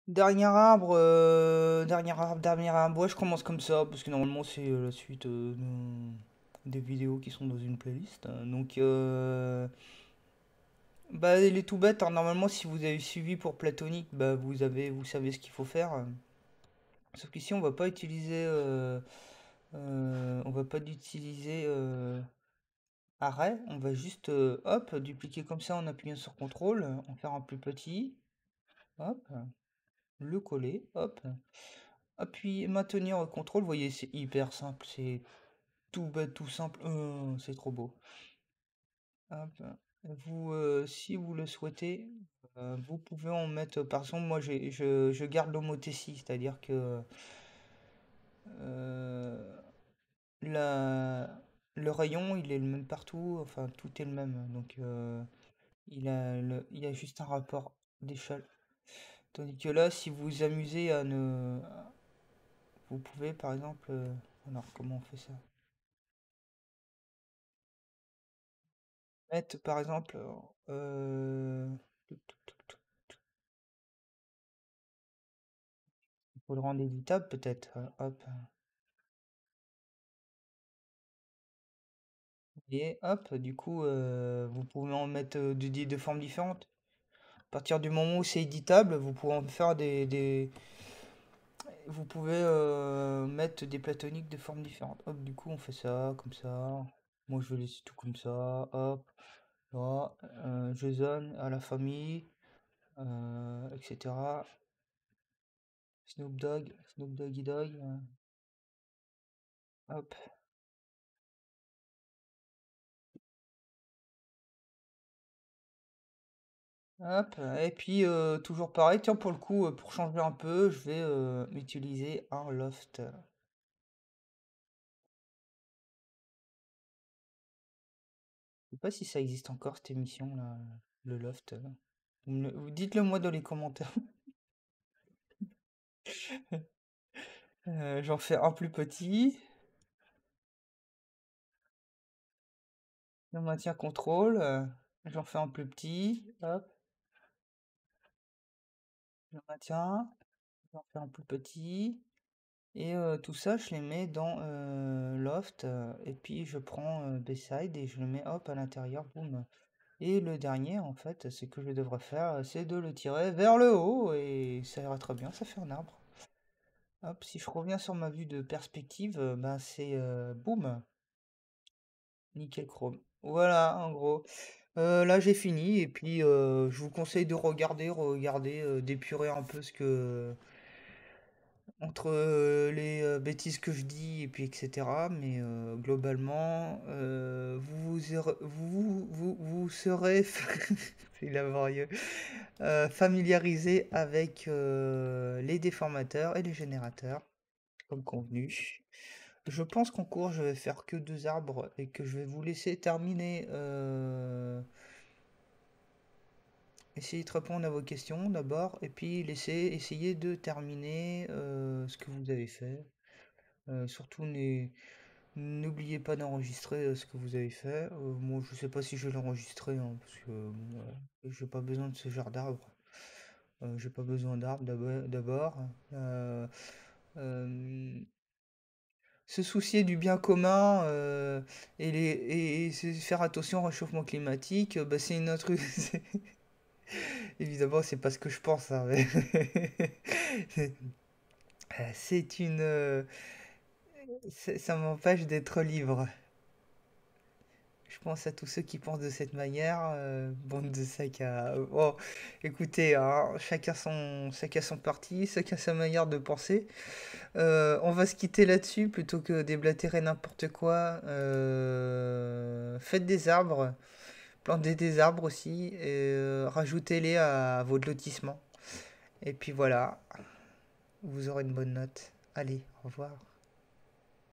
Dernier arbre. Ouais, je commence comme ça, parce que normalement c'est la suite des vidéos qui sont dans une playlist. Donc, bah, il est tout bête, hein. Normalement, si vous avez suivi pour Platonique, bah, vous savez ce qu'il faut faire. Sauf qu'ici, on va pas utiliser arrêt. On va juste, hop, dupliquer comme ça en appuyant sur CTRL, en faire un plus petit. Hop, le coller, hop. Appuyer, maintenir CTRL. Vous voyez, c'est hyper simple, c'est tout bête, tout simple. C'est trop beau. Hop. Si vous le souhaitez, vous pouvez en mettre. Par exemple, moi, je garde l'homothétie, c'est-à-dire que euh, la, le rayon, il est le même partout. Enfin, tout est le même. Donc, il y a juste un rapport d'échelle. Tandis que là, si vous vous amusez à ne, vous pouvez, par exemple, alors comment on fait ça? Mettre, par exemple, il faut le rendre éditable peut-être. Hop. Et hop, du coup, vous pouvez en mettre de formes différentes. À partir du moment où c'est éditable, vous pouvez en faire vous pouvez mettre des platoniques de formes différentes. Hop, du coup, on fait ça, comme ça. Moi, je vais laisser tout comme ça. Hop, là, je zone à la famille, etc. Snoop Doggy Dogg. Hop, hop. Et puis, toujours pareil. Tiens, pour le coup, pour changer un peu, je vais utiliser un loft. Je sais pas si ça existe encore cette émission là, le loft. Dites-le moi dans les commentaires. J'en fais un plus petit. Je maintiens contrôle. J'en fais un plus petit. Hop, je maintiens. J'en fais un plus petit. Et tout ça, je les mets dans loft. Et puis je prends Beside et je le mets hop à l'intérieur. Boum. Et le dernier, en fait, ce que je devrais faire, c'est de le tirer vers le haut. Et ça ira très bien. Ça fait un arbre. Hop, si je reviens sur ma vue de perspective, ben c'est boum, nickel chrome. Voilà, en gros. Là, j'ai fini et puis je vous conseille de regarder, d'épurer un peu ce que entre les bêtises que je dis et puis etc. Mais globalement, vous serez c'est laborieux, familiarisé avec les déformateurs et les générateurs, comme convenu. Je pense qu'en cours, je vais faire que deux arbres et que je vais vous laisser terminer. Essayer de répondre à vos questions d'abord et puis essayer de terminer ce que vous avez fait. Surtout, n'oubliez pas d'enregistrer ce que vous avez fait. Moi, je sais pas si je vais l'enregistrer hein, parce que bon, j'ai pas besoin de ce genre d'arbre. J'ai pas besoin d'arbres d'abord. Euh, euh, Se soucier du bien commun et faire attention au réchauffement climatique, bah, c'est une autre. Évidemment, c'est pas ce que je pense, hein, mais c'est une. Ça m'empêche d'être libre. Je pense à tous ceux qui pensent de cette manière, bande de sacs à. Oh, écoutez, hein, chacun son parti, chacun sa manière de penser. On va se quitter là-dessus plutôt que déblatérer n'importe quoi. Faites des arbres, plantez des arbres aussi, et rajoutez-les à votre lotissement. Et puis voilà, vous aurez une bonne note. Allez, au revoir.